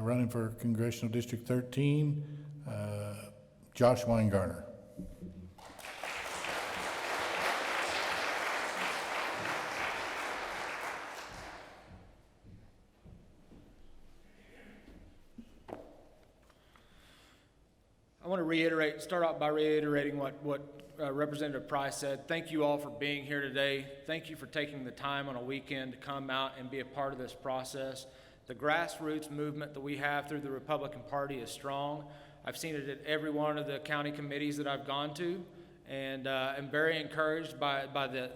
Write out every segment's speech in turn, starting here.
running for Congressional District 13, Josh Winegarner. I want to start out by reiterating what Representative Price said. Thank you all for being here today. Thank you for taking the time on a weekend to come out and be a part of this process. The grassroots movement that we have through the Republican Party is strong. I've seen it at every one of the county committees that I've gone to, and I'm very encouraged by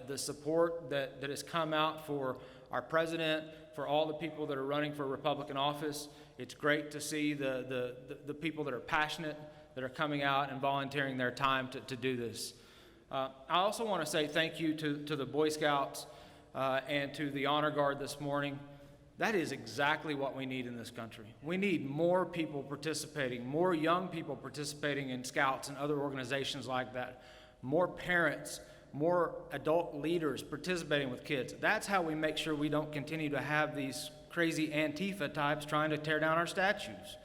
the support that has come out for our president, for all the people that are running for Republican office. It's great to see the people that are passionate, that are coming out and volunteering their time to do this. I also want to say thank you to the Boy Scouts and to the Honor Guard this morning. That is exactly what we need in this country. We need more people participating, more young people participating in Scouts and other organizations like that, more parents, more adult leaders participating with kids. That's how we make sure we don't continue to have these crazy Antifa types trying to tear down our statues.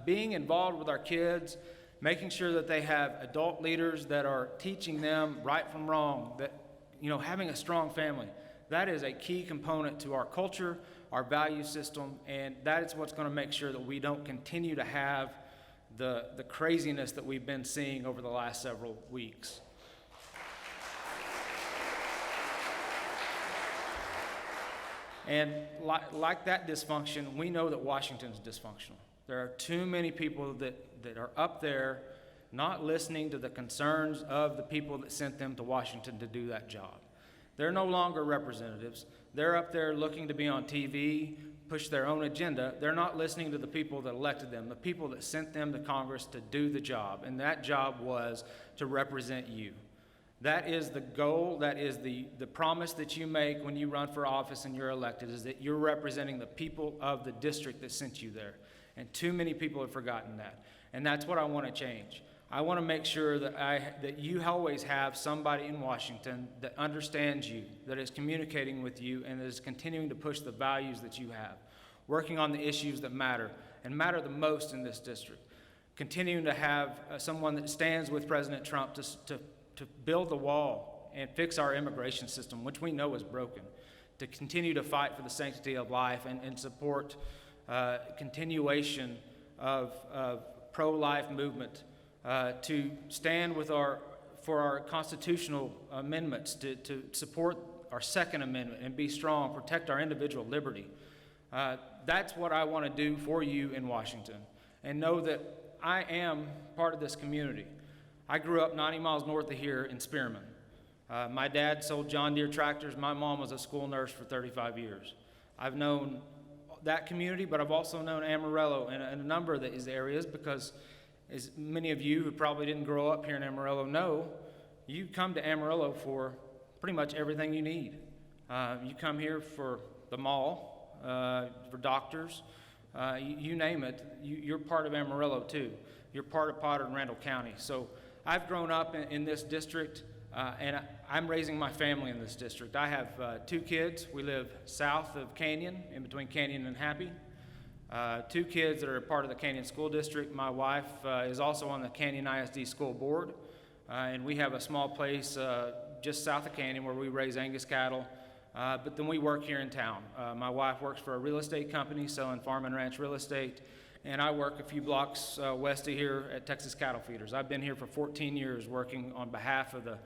Being involved with our kids, making sure that they have adult leaders that are teaching them right from wrong, that, having a strong family, that is a key component to our culture, our value system, and that is what's going to make sure that we don't continue to have the craziness that we've been seeing over the last several weeks. And like that dysfunction, we know that Washington's dysfunctional. There are too many people that are up there not listening to the concerns of the people that sent them to Washington to do that job. They're no longer representatives. They're up there looking to be on TV, push their own agenda. They're not listening to the people that elected them, the people that sent them to Congress to do the job. And that job was to represent you. That is the goal, that is the promise that you make when you run for office and you're elected, is that you're representing the people of the district that sent you there. And too many people have forgotten that. And that's what I want to change. I want to make sure that you always have somebody in Washington that understands you, that is communicating with you, and that is continuing to push the values that you have, working on the issues that matter and matter the most in this district, continuing to have someone that stands with President Trump to build the wall and fix our immigration system, which we know is broken, to continue to fight for the sanctity of life and support continuation of pro-life movement, to stand for our constitutional amendments, to support our Second Amendment and be strong, protect our individual liberty. That's what I want to do for you in Washington, and know that I am part of this community. I grew up 90 miles north of here in Spearman. My dad sold John Deere tractors. My mom was a school nurse for 35 years. I've known that community, but I've also known Amarillo in a number of these areas because, as many of you who probably didn't grow up here in Amarillo know, you come to Amarillo for pretty much everything you need. You come here for the mall, for doctors, you name it. You're part of Amarillo too. You're part of Potter and Randall County. So I've grown up in this district, and I'm raising my family in this district. I have 2 kids. We live south of Canyon, in between Canyon and Happy. 2 kids that are a part of the Canyon School District. My wife is also on the Canyon ISD School Board, and we have a small place just south of Canyon where we raise Angus cattle, but then we work here in town. My wife works for a real estate company selling farm and ranch real estate, and I work a few blocks west of here at Texas Cattle Feeders. I've been here for 14 years working on behalf of the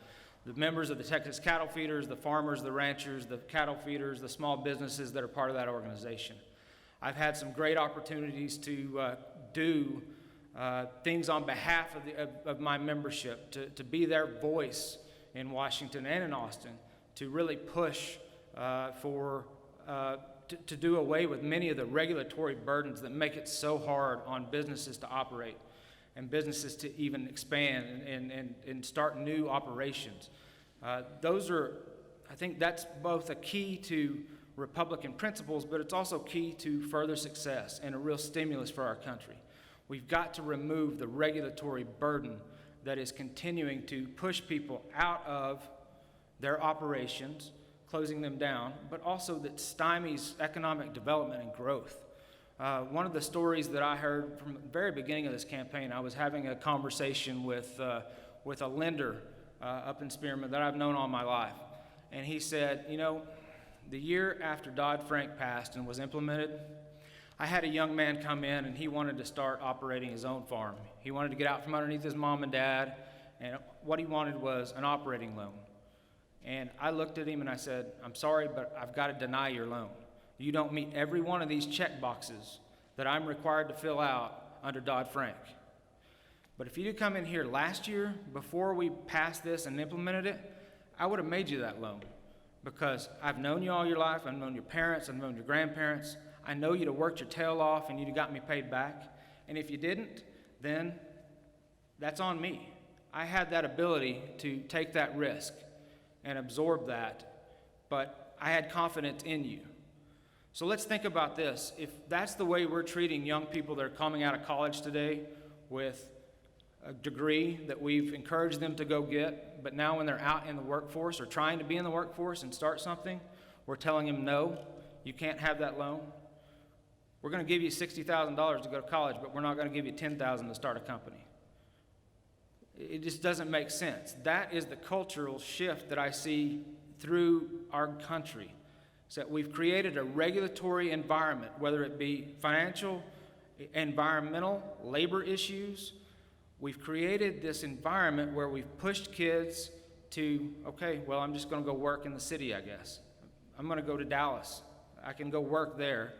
members of the Texas Cattle Feeders, the farmers, the ranchers, the cattle feeders, the small businesses that are part of that organization. I've had some great opportunities to do things on behalf of my membership, to be their voice in Washington and in Austin, to really push to do away with many of the regulatory burdens that make it so hard on businesses to operate and businesses to even expand and start new operations. I think that's both a key to Republican principles, but it's also key to further success and a real stimulus for our country. We've got to remove the regulatory burden that is continuing to push people out of their operations, closing them down, but also that stymies economic development and growth. One of the stories that I heard from the very beginning of this campaign, I was having a conversation with a lender up in Spearman that I've known all my life. And he said, you know, the year after Dodd-Frank passed and was implemented, I had a young man come in and he wanted to start operating his own farm. He wanted to get out from underneath his mom and dad, and what he wanted was an operating loan. And I looked at him and I said, I'm sorry, but I've got to deny your loan. You don't meet every one of these check boxes that I'm required to fill out under Dodd-Frank. But if you'd come in here last year, before we passed this and implemented it, I would have made you that loan. Because I've known you all your life, I've known your parents, I've known your grandparents. I know you'd have worked your tail off and you'd have got me paid back. And if you didn't, then that's on me. I had that ability to take that risk and absorb that, but I had confidence in you. So let's think about this. If that's the way we're treating young people that are coming out of college today with a degree that we've encouraged them to go get, but now when they're out in the workforce or trying to be in the workforce and start something, we're telling them, no, you can't have that loan. We're going to give you $60,000 to go to college, but we're not going to give you $10,000 to start a company. It just doesn't make sense. That is the cultural shift that I see through our country. So that we've created a regulatory environment, whether it be financial, environmental, labor issues. We've created this environment where we've pushed kids to, okay, well, I'm just going to go work in the city, I guess. I'm going to go to Dallas. I can go work there.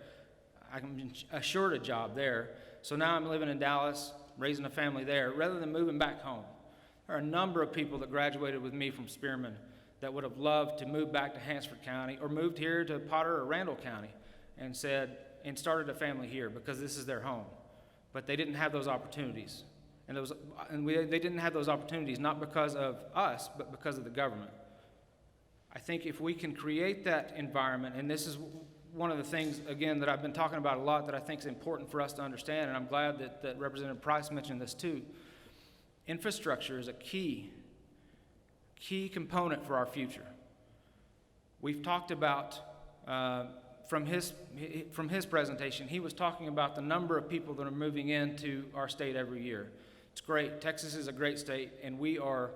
I'm assured a job there. So now I'm living in Dallas, raising a family there, rather than moving back home. There are a number of people that graduated with me from Spearman that would have loved to move back to Hansford County or moved here to Potter or Randall County and started a family here because this is their home. But they didn't have those opportunities. They didn't have those opportunities not because of us, but because of the government. I think if we can create that environment, and this is one of the things, again, that I've been talking about a lot that I think is important for us to understand, and I'm glad that Representative Price mentioned this too. Infrastructure is a key component for our future. We've talked about, from his presentation, he was talking about the number of people that are moving into our state every year. It's great. Texas is a great state, and we are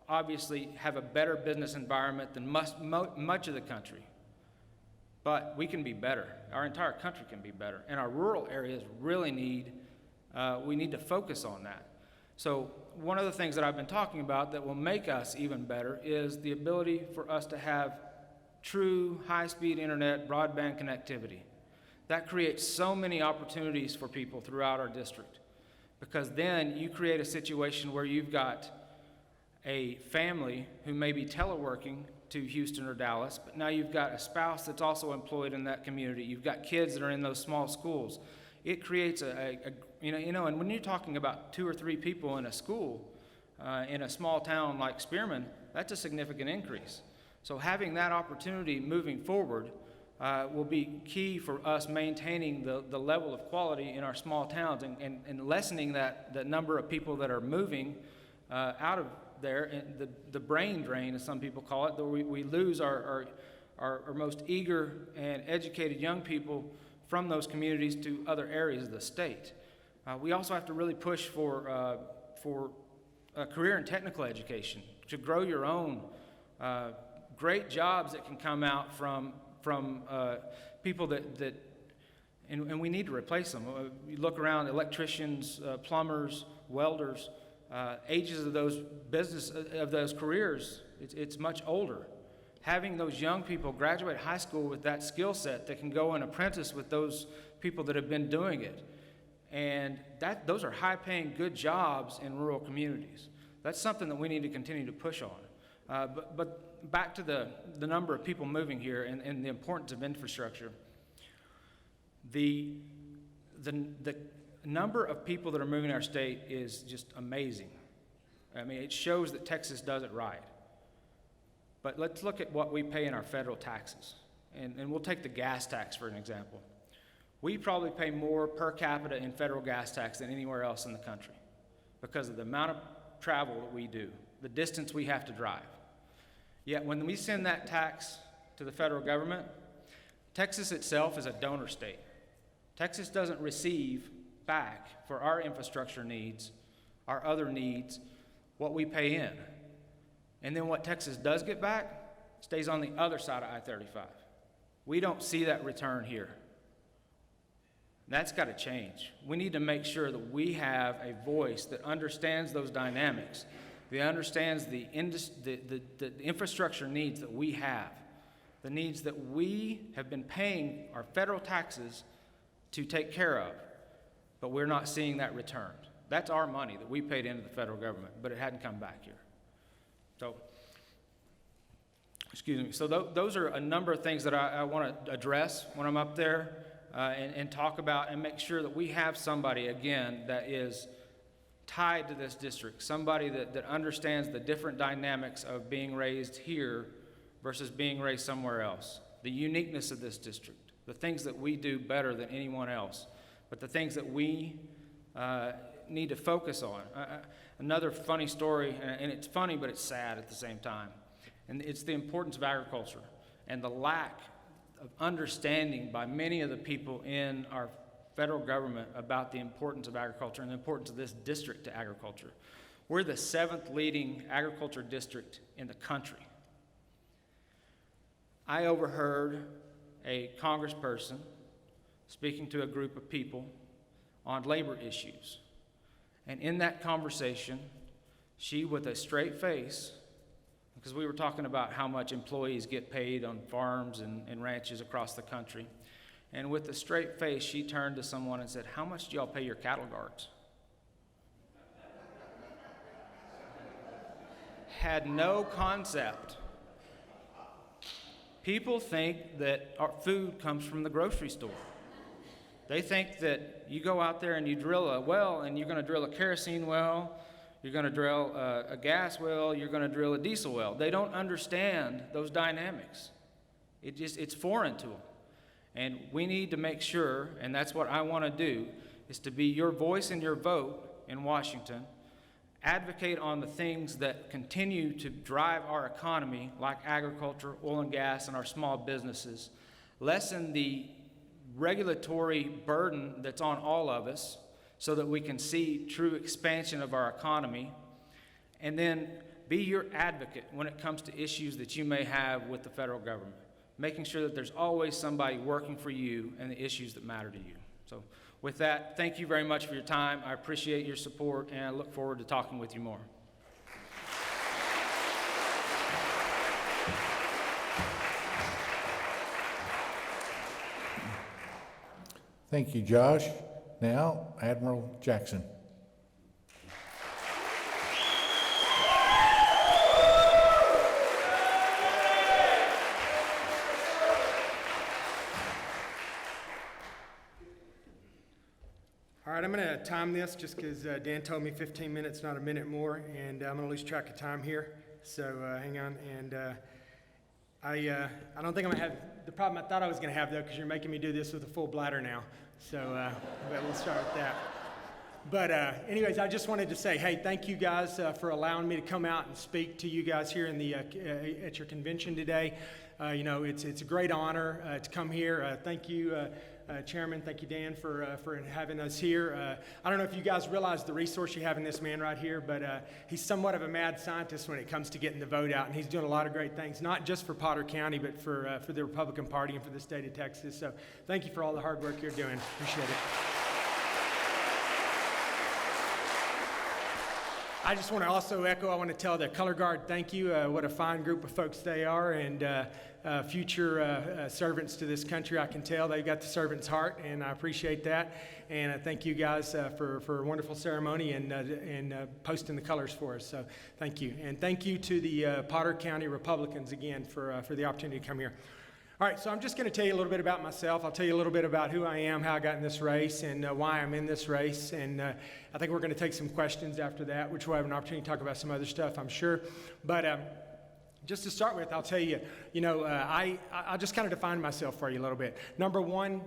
obviously have a better business environment than much of the country. But we can be better. Our entire country can be better. And our rural areas really need to focus on that. So one of the things that I've been talking about that will make us even better is the ability for us to have true high-speed internet broadband connectivity. That creates so many opportunities for people throughout our district, because then you create a situation where you've got a family who may be teleworking to Houston or Dallas, but now you've got a spouse that's also employed in that community. You've got kids that are in those small schools. It creates and when you're talking about 2 or 3 people in a school, in a small town like Spearman, that's a significant increase. So having that opportunity moving forward will be key for us maintaining the level of quality in our small towns and lessening the number of people that are moving out of there, and the brain drain, as some people call it, that we lose our most eager and educated young people from those communities to other areas of the state. We also have to really push for career and technical education to grow your own great jobs that can come out from people that and we need to replace them. You look around, electricians, plumbers, welders, ages of those careers, it's much older. Having those young people graduate high school with that skill set that can go and apprentice with those people that have been doing it. And those are high-paying, good jobs in rural communities. That's something that we need to continue to push on. But back to the number of people moving here and the importance of infrastructure. The number of people that are moving our state is just amazing. I mean, it shows that Texas does it right. But let's look at what we pay in our federal taxes. And we'll take the gas tax for an example. We probably pay more per capita in federal gas tax than anywhere else in the country because of the amount of travel that we do, the distance we have to drive. Yet when we send that tax to the federal government, Texas itself is a donor state. Texas doesn't receive back for our infrastructure needs, our other needs, what we pay in. And then what Texas does get back stays on the other side of I-35. We don't see that return here. That's got to change. We need to make sure that we have a voice that understands those dynamics, that understands the infrastructure needs that we have, the needs that we have been paying our federal taxes to take care of, but we're not seeing that returned. That's our money that we paid into the federal government, but it hadn't come back here. So, excuse me. So those are a number of things that I want to address when I'm up there and talk about, and make sure that we have somebody, again, that is tied to this district, somebody that understands the different dynamics of being raised here versus being raised somewhere else, the uniqueness of this district, the things that we do better than anyone else, but the things that we need to focus on. Another funny story, and it's funny, but it's sad at the same time, and it's the importance of agriculture and the lack of understanding by many of the people in our federal government about the importance of agriculture and the importance of this district to agriculture. We're the 7th leading agriculture district in the country. I overheard a congressperson speaking to a group of people on labor issues. And in that conversation, she, with a straight face, because we were talking about how much employees get paid on farms and ranches across the country, and with a straight face, she turned to someone and said, "How much do y'all pay your cattle guards?" Had no concept. People think that our food comes from the grocery store. They think that you go out there and you drill a well, and you're going to drill a kerosene well, you're going to drill a gas well, you're going to drill a diesel well. They don't understand those dynamics. It's foreign to them. And we need to make sure, and that's what I want to do, is to be your voice and your vote in Washington. Advocate on the things that continue to drive our economy, like agriculture, oil and gas, and our small businesses. Lessen the regulatory burden that's on all of us so that we can see true expansion of our economy. And then be your advocate when it comes to issues that you may have with the federal government, making sure that there's always somebody working for you and the issues that matter to you. So with that, thank you very much for your time. I appreciate your support, and I look forward to talking with you more. Thank you, Josh. Now, Admiral Jackson. All right, I'm going to time this just because Dan told me 15 minutes, not a minute more, and I'm going to lose track of time here. So hang on. And I don't think I'm going to have the problem I thought I was going to have, though, because you're making me do this with a full bladder now. So but we'll start with that. But anyways, I just wanted to say, hey, thank you guys for allowing me to come out and speak to you guys here in the at your convention today. You know, it's a great honor to come here. Thank you, Chairman. Thank you, Dan, for having us here. I don't know if you guys realize the resource you have in this man right here, but he's somewhat of a mad scientist when it comes to getting the vote out, and he's doing a lot of great things, not just for Potter County, but for the Republican Party and for the state of Texas. So thank you for all the hard work you're doing. Appreciate it. I just want to also echo, I want to tell the Color Guard thank you. What a fine group of folks they are, and future servants to this country. I can tell they've got the servant's heart, and I appreciate that. And I thank you guys for a wonderful ceremony and posting the colors for us. So thank you. And thank you to the Potter County Republicans again for the opportunity to come here. All right, so I'm just going to tell you a little bit about myself. I'll tell you a little bit about who I am, how I got in this race, and why I'm in this race. And I think we're going to take some questions after that, which we'll have an opportunity to talk about some other stuff, I'm sure. But just to start with, I'll tell you, I'll just kind of define myself for you a little bit. Number one,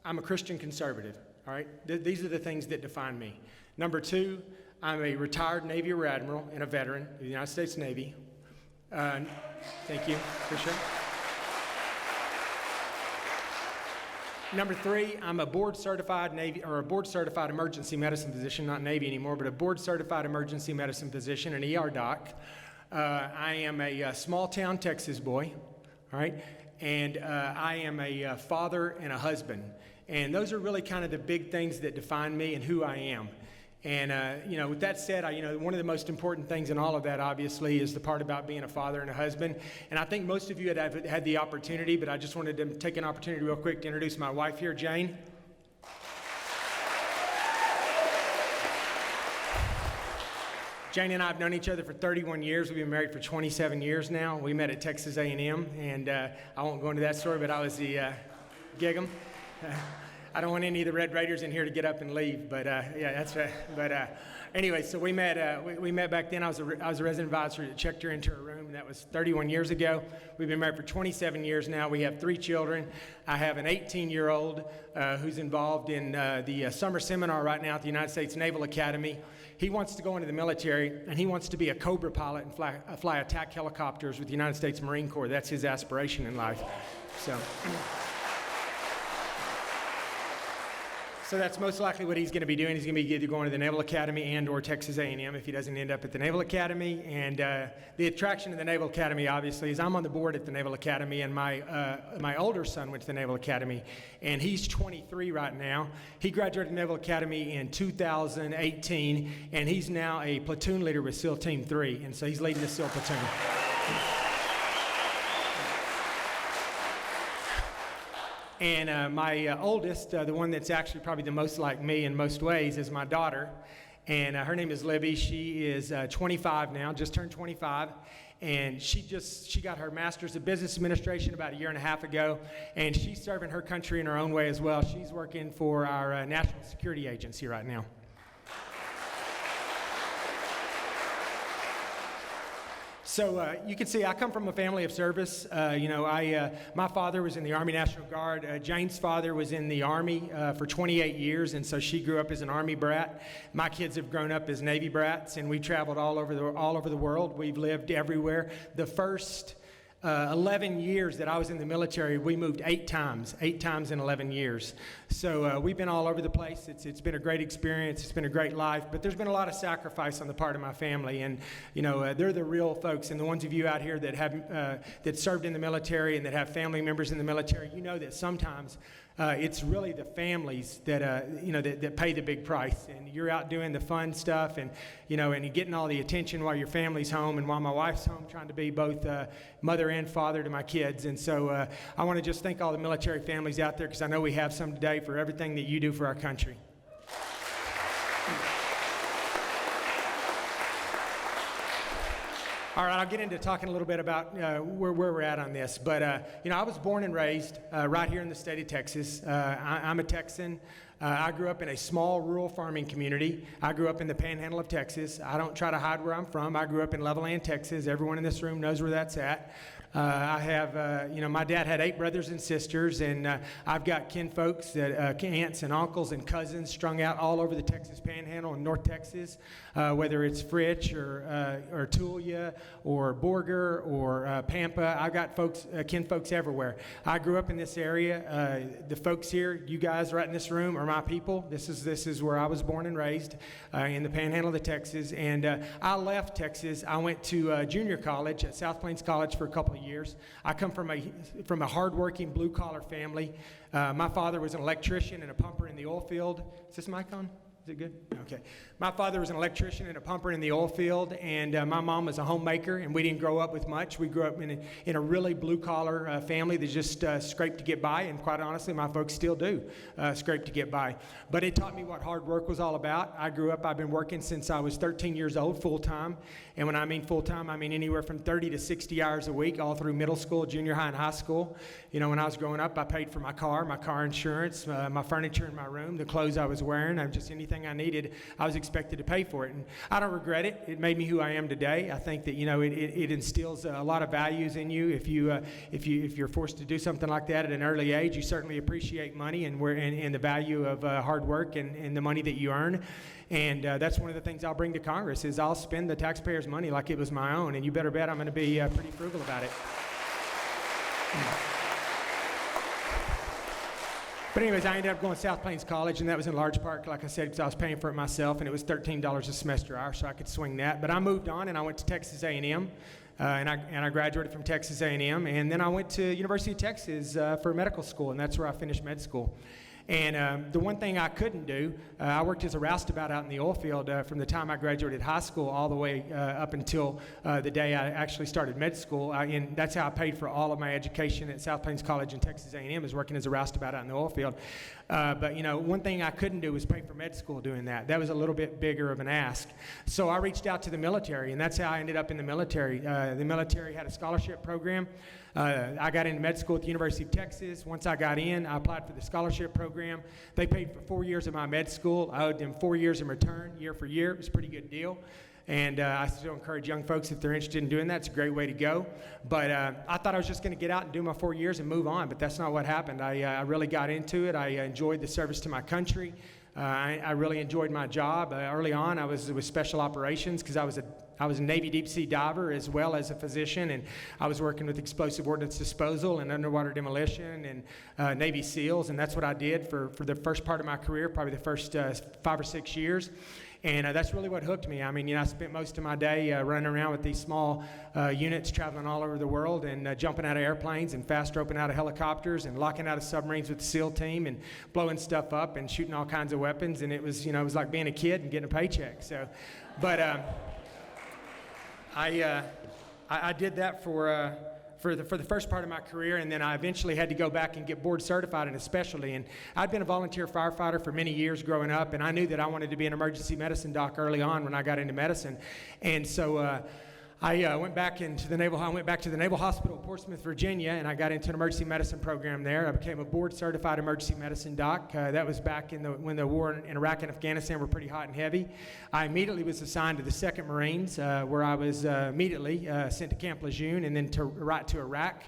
I'm a Christian conservative, all right? These are the things that define me. Number two, I'm a retired Navy Rear Admiral and a veteran of the United States Navy. Thank you, appreciate it. Number 3, I'm a board-certified Navy, or a board-certified emergency medicine physician, not Navy anymore, but a board-certified emergency medicine physician, an ER doc. I am a small-town Texas boy, all right? And I am a father and a husband. And those are really kind of the big things that define me and who I am. And, with that said, one of the most important things in all of that, obviously, is the part about being a father and a husband. And I think most of you have had the opportunity, but I just wanted to take an opportunity real quick to introduce my wife here, Jane. Jane and I have known each other for 31 years. We've been married for 27 years now. We met at Texas A&M, and I won't go into that story, but I was the gig 'em. I don't want any of the Red Raiders in here to get up and leave, but yeah, that's right. But anyway, so we met. We met back then. I was a resident advisor that checked her into her room, and that was 31 years ago. We've been married for 27 years now. We have 3 children. I have an 18-year-old who's involved in the summer seminar right now at the United States Naval Academy. He wants to go into the military, and he wants to be a Cobra pilot and fly attack helicopters with the United States Marine Corps. That's his aspiration in life. So that's most likely what he's going to be doing. He's going to be either going to the Naval Academy and or Texas A&M if he doesn't end up at the Naval Academy. And the attraction of the Naval Academy, obviously, is I'm on the board at the Naval Academy, and my older son went to the Naval Academy, and he's 23 right now. He graduated the Naval Academy in 2018, and he's now a platoon leader with SEAL Team 3, and so he's leading the SEAL platoon. And my oldest, the one that's actually probably the most like me in most ways, is my daughter. And her name is Libby. She is 25 now, just turned 25. And she got her master's of business administration about a year and a half ago. And she's serving her country in her own way as well. She's working for our National Security Agency right now. So you can see I come from a family of service. My father was in the Army National Guard. Jane's father was in the Army for 28 years, and so she grew up as an Army brat. My kids have grown up as Navy brats, and we traveled all over the world. We've lived everywhere. The first 11 years that I was in the military, we moved 8 times in 11 years. So we've been all over the place. It's been a great experience. It's been a great life, but there's been a lot of sacrifice on the part of my family. And, they're the real folks. And the ones of you out here that have that served in the military and that have family members in the military, you know that sometimes it's really the families that that pay the big price. And you're out doing the fun stuff, and and you're getting all the attention while your family's home, and while my wife's home, trying to be both mother and father to my kids. And so I want to just thank all the military families out there, because I know we have some today, for everything that you do for our country. All right, I'll get into talking a little bit about where we're at on this. But, I was born and raised right here in the state of Texas. I'm a Texan. I grew up in a small rural farming community. I grew up in the panhandle of Texas. I don't try to hide where I'm from. I grew up in Levelland, Texas. Everyone in this room knows where that's at. I have, my dad had 8 brothers and sisters, and I've got kinfolks, aunts and uncles and cousins strung out all over the Texas Panhandle and North Texas, whether it's Fritch or Tulia or Borger or Pampa. I've got kinfolks everywhere. I grew up in this area. The folks here, you guys right in this room, are my people. This is where I was born and raised, in the Panhandle of Texas. And I left Texas. I went to junior college at South Plains College for a couple of years. I come from a hardworking blue-collar family. My father was an electrician and a pumper in the oil field. Is this mic on? Is it good? Okay. My father was an electrician and a pumper in the oil field, and my mom was a homemaker, and we didn't grow up with much. We grew up in a really blue-collar family that just scraped to get by, and quite honestly, my folks still do scrape to get by. But it taught me what hard work was all about. I've been working since I was 13 years old, full-time, and when I mean full-time, I mean anywhere from 30 to 60 hours a week, all through middle school, junior high, and high school. When I was growing up, I paid for my car insurance, my furniture in my room, the clothes I was wearing, just anything I needed, I was expected to pay for it. And I don't regret it. It made me who I am today. I think that, it instills a lot of values in you. If you're forced to do something like that at an early age, you certainly appreciate money and the value of hard work and the money that you earn. And that's one of the things I'll bring to Congress is I'll spend the taxpayers' money like it was my own. And you better bet I'm going to be pretty frugal about it. But anyways, I ended up going to South Plains College, and that was in large part, like I said, because I was paying for it myself, and it was $13 a semester hour, so I could swing that. But I moved on, and I went to Texas A&M, and I graduated from Texas A&M, and then I went to University of Texas for medical school, and that's where I finished med school. And the one thing I couldn't do, I worked as a roustabout out in the oil field from the time I graduated high school all the way up until the day I actually started med school. And that's how I paid for all of my education at South Plains College and Texas A&M, is working as a roustabout out in the oil field. But, you know, one thing I couldn't do was pay for med school doing that. That was a little bit bigger of an ask. So I reached out to the military, and that's how I ended up in the military. The military had a scholarship program. I got into med school at the University of Texas. Once I got in, I applied for the scholarship program. They paid for 4 years of my med school. I owed them 4 years in return, year for year. It was a pretty good deal. And I still encourage young folks, if they're interested in doing that, it's a great way to go. But I thought I was just going to get out and do my 4 years and move on, but that's not what happened. I really got into it. I enjoyed the service to my country. I really enjoyed my job. Early on, I was with special operations because I was a Navy deep sea diver as well as a physician, and I was working with explosive ordnance disposal and underwater demolition and Navy SEALs, and that's what I did for the first part of my career, probably the first 5 or 6 years. And that's really what hooked me. I mean, you know, I spent most of my day running around with these small units, traveling all over the world, and jumping out of airplanes and fast roping out of helicopters and locking out of submarines with the SEAL team and blowing stuff up and shooting all kinds of weapons. And it was, you know, it was like being a kid and getting a paycheck. So, but I did that for the first part of my career, and then I eventually had to go back and get board certified in a specialty. And I'd been a volunteer firefighter for many years growing up, and I knew that I wanted to be an emergency medicine doc early on when I got into medicine. And so I went back to the Naval Hospital in Portsmouth, Virginia, and I got into an emergency medicine program there. I became a board certified emergency medicine doc. That was back when the war in Iraq and Afghanistan were pretty hot and heavy. I immediately was assigned to the 2nd Marines, where I was immediately sent to Camp Lejeune and then right to Iraq.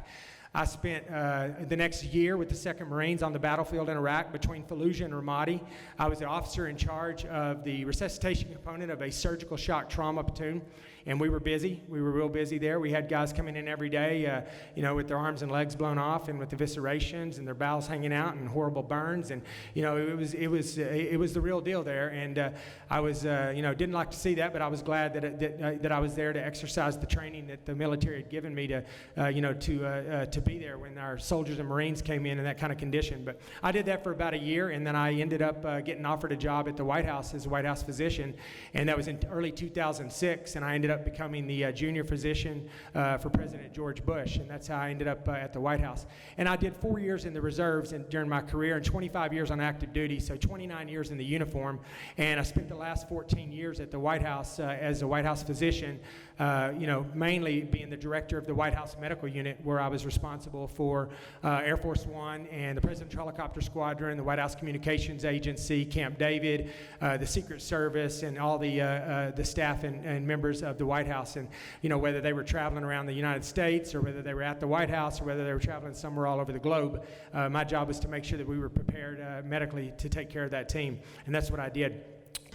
I spent the next year with the 2nd Marines on the battlefield in Iraq between Fallujah and Ramadi. I was the officer in charge of the resuscitation component of a surgical shock trauma platoon, and we were busy. We were real busy there. We had guys coming in every day, you know, with their arms and legs blown off and with eviscerations and their bowels hanging out and horrible burns. And, you know, it was the real deal there. And I was, you know, didn't like to see that, but I was glad that I was there to exercise the training that the military had given me to, you know, to be there when our soldiers and Marines came in that kind of condition. But I did that for about a year, and then I ended up getting offered a job at the White House as a White House physician, and that was in early 2006, and I ended up becoming the junior physician for President George Bush, and that's how I ended up at the White House. And I did 4 years in the reserves during my career and 25 years on active duty, so 29 years in the uniform, and I spent the last 14 years at the White House as a White House physician, you know, mainly being the director of the White House Medical Unit, where I was responsible for Air Force One and the Presidential Helicopter Squadron, the White House Communications Agency, Camp David, the Secret Service, and all the staff and members of the White House. And, you know, whether they were traveling around the United States or whether they were at the White House or whether they were traveling somewhere all over the globe, my job was to make sure that we were prepared medically to take care of that team. And that's what I did.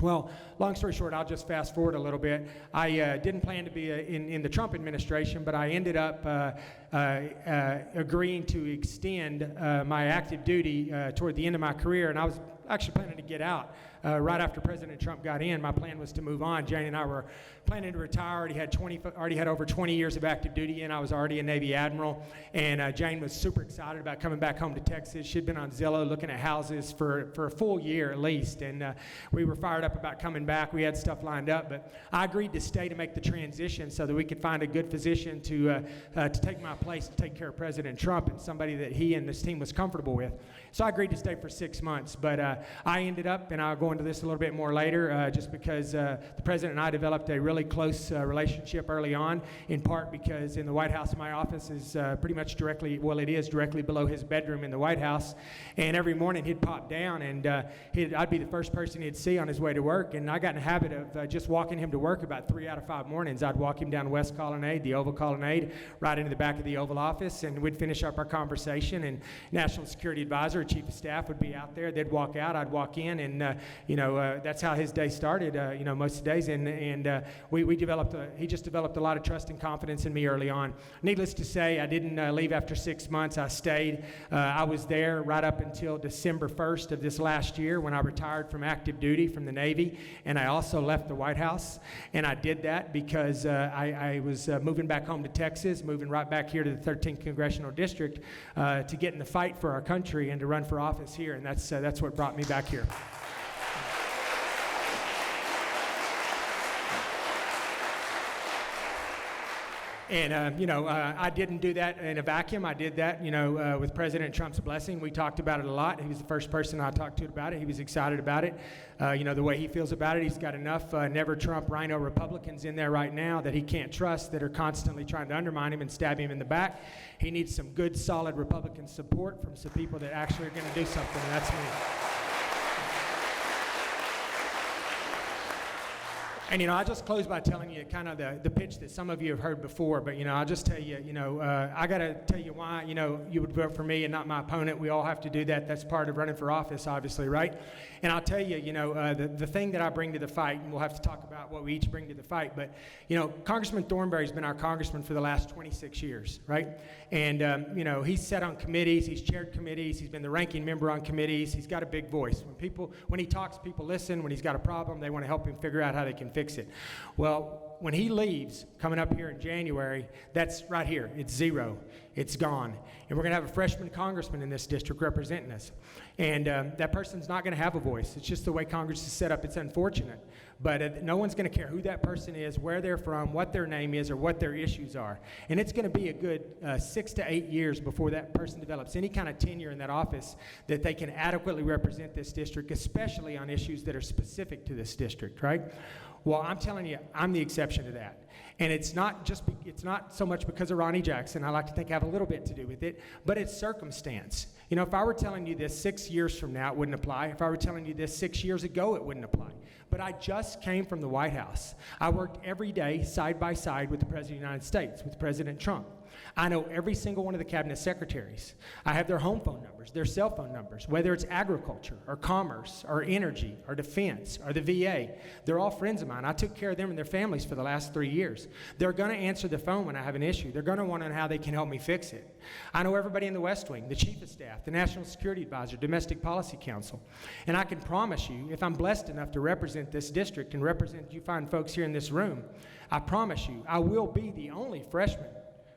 Well, long story short, I'll just fast forward a little bit. I didn't plan to be in the Trump administration, but I ended up agreeing to extend my active duty toward the end of my career, and I was actually planning to get out right after President Trump got in. My plan was to move on. Jane and I were planning to retire. Already had over 20 years of active duty, and I was already a Navy admiral. And Jane was super excited about coming back home to Texas. She'd been on Zillow looking at houses for a full year at least, and we were fired up about coming back. We had stuff lined up, but I agreed to stay to make the transition so that we could find a good physician to take my place to take care of President Trump and somebody that he and this team was comfortable with. So I agreed to stay for 6 months, but I ended up, and I'll go into this a little bit more later, just because the President and I developed a really close relationship early on, in part because in the White House, my office is pretty much directly below his bedroom in the White House, and every morning he'd pop down, and I'd be the first person he'd see on his way to work, and I got in the habit of just walking him to work about 3 out of 5 mornings. I'd walk him down West Colonnade, the Oval Colonnade, right into the back of the the Oval Office, and we'd finish up our conversation, and National Security Advisor, Chief of Staff would be out there. They'd walk out, I'd walk in, and that's how his day started. Most days, and he just developed a lot of trust and confidence in me early on. Needless to say, I didn't leave after 6 months. I stayed. I was there right up until December 1st of this last year when I retired from active duty from the Navy, and I also left the White House. And I did that because I was moving back home to Texas, moving right back here to the 13th Congressional District to get in the fight for our country and to run for office here, and that's what brought me back here. And, I didn't do that in a vacuum. I did that, with President Trump's blessing. We talked about it a lot. He was the first person I talked to about it. He was excited about it. The way he feels about it, he's got enough never Trump rhino Republicans in there right now that he can't trust that are constantly trying to undermine him and stab him in the back. He needs some good, solid Republican support from some people that actually are going to do something, and that's me. And, I'll just close by telling you kind of the pitch that some of you have heard before, but, I'll just tell you, I got to tell you why, you would vote for me and not my opponent. We all have to do that. That's part of running for office, obviously, right? And I'll tell you, the thing that I bring to the fight, and we'll have to talk about what we each bring to the fight, but, Congressman Thornberry's been our congressman for the last 26 years, right? And, he's sat on committees, he's chaired committees, he's been the ranking member on committees, he's got a big voice. When he talks, people listen. When he's got a problem, they want to help him figure out how they can fix it. Well, when he leaves, coming up here in January, that's right here. It's zero. It's gone. And we're going to have a freshman congressman in this district representing us. And that person's not going to have a voice. It's just the way Congress is set up. It's unfortunate. But no one's going to care who that person is, where they're from, what their name is, or what their issues are. And it's going to be a good 6 to 8 years before that person develops any kind of tenure in that office that they can adequately represent this district, especially on issues that are specific to this district, right? Well, I'm telling you, I'm the exception to that. And it's not so much because of Ronny Jackson. I like to think I have a little bit to do with it, but it's circumstance. If I were telling you this 6 years from now, it wouldn't apply. If I were telling you this 6 years ago, it wouldn't apply. But I just came from the White House. I worked every day side by side with the President of the United States, with President Trump. I know every single one of the cabinet secretaries. I have their home phone numbers, their cell phone numbers, whether it's agriculture or commerce or energy or defense or the VA. They're all friends of mine. I took care of them and their families for the last 3 years. They're going to answer the phone when I have an issue. They're going to want to know how they can help me fix it. I know everybody in the West Wing, the Chief of Staff, the National Security Advisor, Domestic Policy Council. And I can promise you, if I'm blessed enough to represent this district and represent you fine folks here in this room, I promise you, I will be the only freshman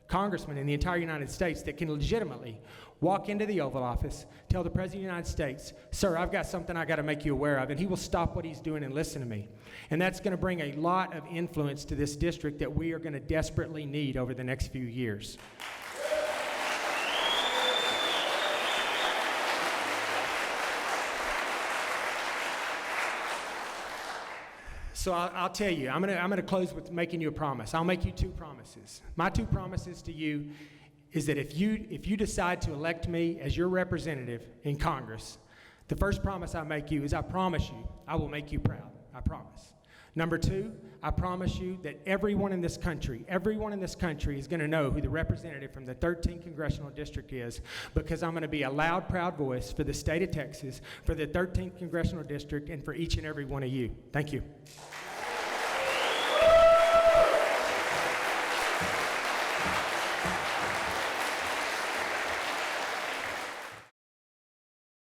congressman in the entire United States that can legitimately walk into the Oval Office, tell the President of the United States, sir, I've got something I got to make you aware of, and he will stop what he's doing and listen to me. And that's going to bring a lot of influence to this district that we are going to desperately need over the next few years. So I'll tell you, I'm gonna close with making you a promise. I'll make you 2 promises. My 2 promises to you is that if you decide to elect me as your representative in Congress, the first promise I make you is I promise you I will make you proud. I promise. Number 2, I promise you that everyone in this country is going to know who the representative from the 13th Congressional District is, because I'm going to be a loud, proud voice for the state of Texas, for the 13th Congressional District, and for each and every one of you. Thank you.